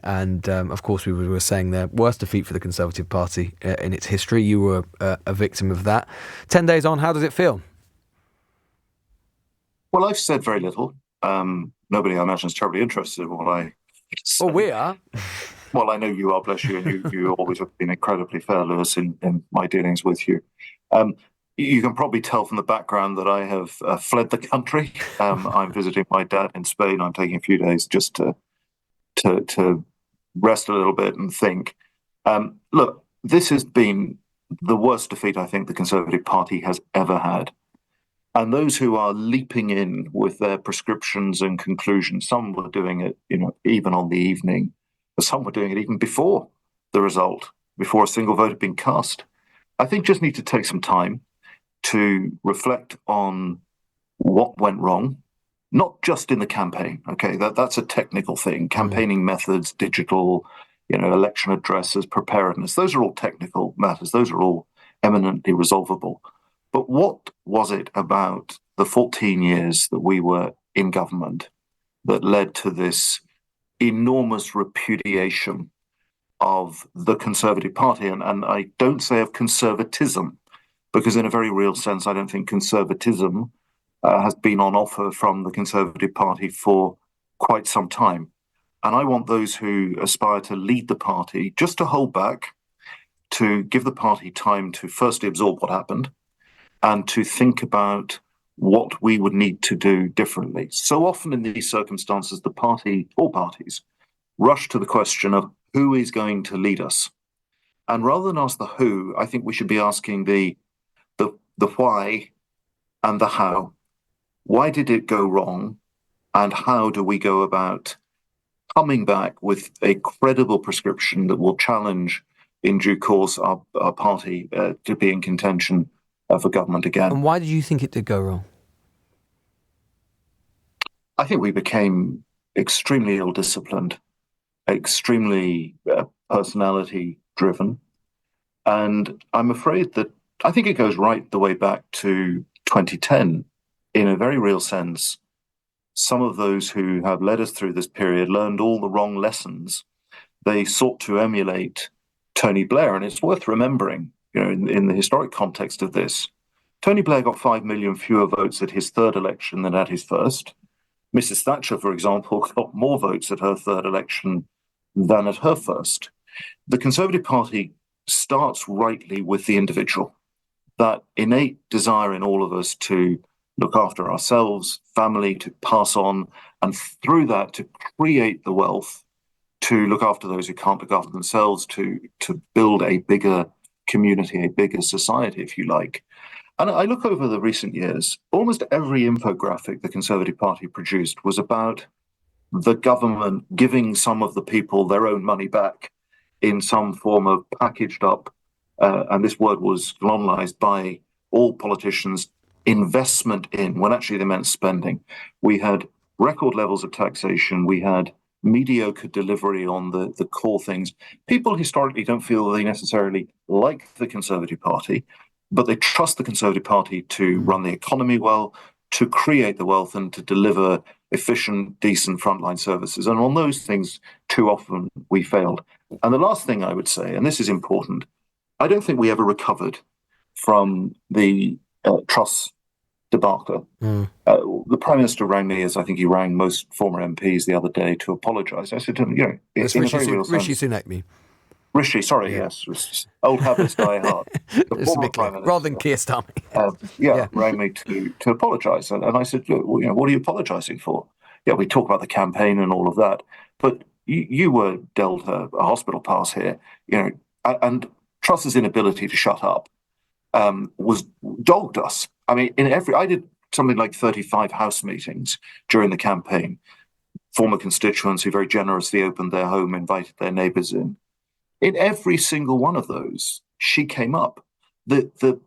And of course, we were saying the worst defeat for the Conservative Party in its history. You were a victim of that. 10 days on, how does it feel? Well, I've said very little. Nobody, I imagine, is terribly interested in what I say. Well, we are. Well, I know you are, bless you, and you always have been incredibly fair, Lewis, in my dealings with you. Um, you can probably tell from the background that I have fled the country. I'm visiting my dad in Spain. I'm taking a few days just to rest a little bit and think. Look, this has been the worst defeat I think the Conservative Party has ever had. And those who are leaping in with their prescriptions and conclusions, some were doing it, even on the evening, but some were doing it even before the result, before a single vote had been cast. I think just need to take some time to reflect on what went wrong, not just in the campaign. Okay, that's a technical thing. Campaigning methods, digital, election addresses, preparedness. Those are all technical matters. Those are all eminently resolvable. But what was it about the 14 years that we were in government that led to this enormous repudiation of the Conservative Party? And I don't say of conservatism, because in a very real sense, I don't think conservatism has been on offer from the Conservative Party for quite some time. And I want those who aspire to lead the party just to hold back, to give the party time to firstly absorb what happened, and to think about what we would need to do differently. So often in these circumstances, all parties, rush to the question of who is going to lead us. And rather than ask the who, I think we should be asking the why and the how. Why did it go wrong? And how do we go about coming back with a credible prescription that will challenge in due course our party to be in contention for government again? And why did you think it did go wrong? I think we became extremely ill-disciplined, extremely personality-driven. And I'm afraid that I think it goes right the way back to 2010. In a very real sense, some of those who have led us through this period learned all the wrong lessons. They sought to emulate Tony Blair, and it's worth remembering, in the historic context of this, Tony Blair got 5 million fewer votes at his third election than at his first. Mrs Thatcher, for example, got more votes at her third election than at her first. The Conservative Party starts rightly with the individual, that innate desire in all of us to look after ourselves, family, to pass on, and through that to create the wealth, to look after those who can't look after themselves, to build a bigger community, a bigger society, if you like. And I look over the recent years, almost every infographic the Conservative Party produced was about the government giving some of the people their own money back in some form of packaged up, and this word was colonialized by all politicians, investment in, when actually they meant spending. We had record levels of taxation. We had mediocre delivery on the core things. People historically don't feel they necessarily like the Conservative Party, but they trust the Conservative Party to run the economy well, to create the wealth, and to deliver efficient, decent frontline services. And on those things, too often we failed. And the last thing I would say, and this is important, I don't think we ever recovered from the Truss debacle. The Prime Minister rang me, as I think he rang most former MPs the other day, to apologise. I said to him, It's in a Rishi, very real Rishi sense, Sunak, me. Rishi, sorry, Yeah. yes, old habits die hard. The It's a former bit Prime clear. Minister, Rather than Keir Starmer. rang me to apologise, and I said, look, what are you apologising for? Yeah, we talk about the campaign and all of that, but you were dealt a hospital pass here, and Truss's inability to shut up was dogged us. I mean, I did something like 35 House meetings during the campaign. Former constituents who very generously opened their home, invited their neighbours in. In every single one of those, she came up. The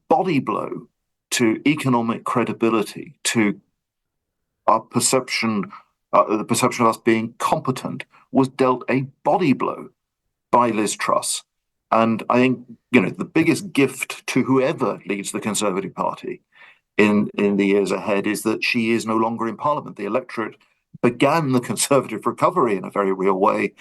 body blow to economic credibility, to our perception, the perception of us being competent, was dealt a body blow by Liz Truss. And I think, the biggest gift to whoever leads the Conservative Party in the years ahead is that she is no longer in Parliament. The electorate began the Conservative recovery in a very real way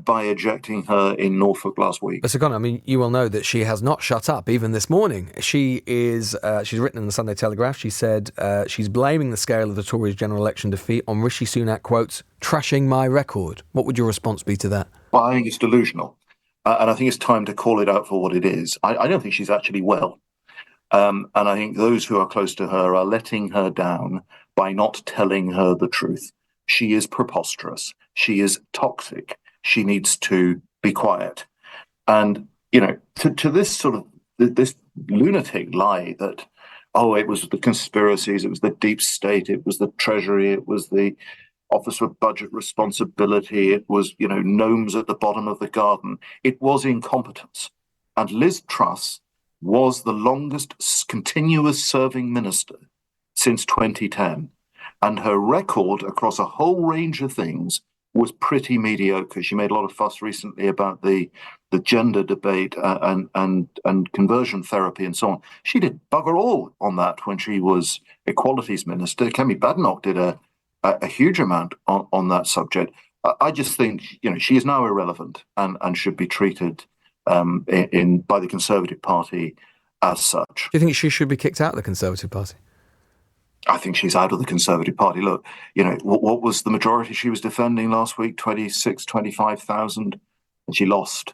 by ejecting her in Norfolk last week. Mr Conor, I mean, you will know that she has not shut up even this morning. She's written in the Sunday Telegraph, she said she's blaming the scale of the Tories' general election defeat on Rishi Sunak, quotes, trashing my record. What would your response be to that? Well, I think it's delusional. And I think it's time to call it out for what it is. I don't think she's actually well. And I think those who are close to her are letting her down by not telling her the truth. She is preposterous. She is toxic. She needs to be quiet. And, to this sort of this lunatic lie that, it was the conspiracies, it was the deep state, it was the Treasury, it was the Office for Budget Responsibility, it was, gnomes at the bottom of the garden. It was incompetence. And Liz Truss was the longest continuous serving minister since 2010. And her record across a whole range of things was pretty mediocre. She made a lot of fuss recently about the gender debate and conversion therapy and so on. She did bugger all on that when she was Equalities Minister. Kemi Badenoch did a huge amount on that subject. I just think she is now irrelevant and should be treated by the Conservative Party as such. Do you think she should be kicked out of the Conservative Party? I think she's out of the Conservative Party. Look, what was the majority she was defending last week? 26, 25,000, and she lost.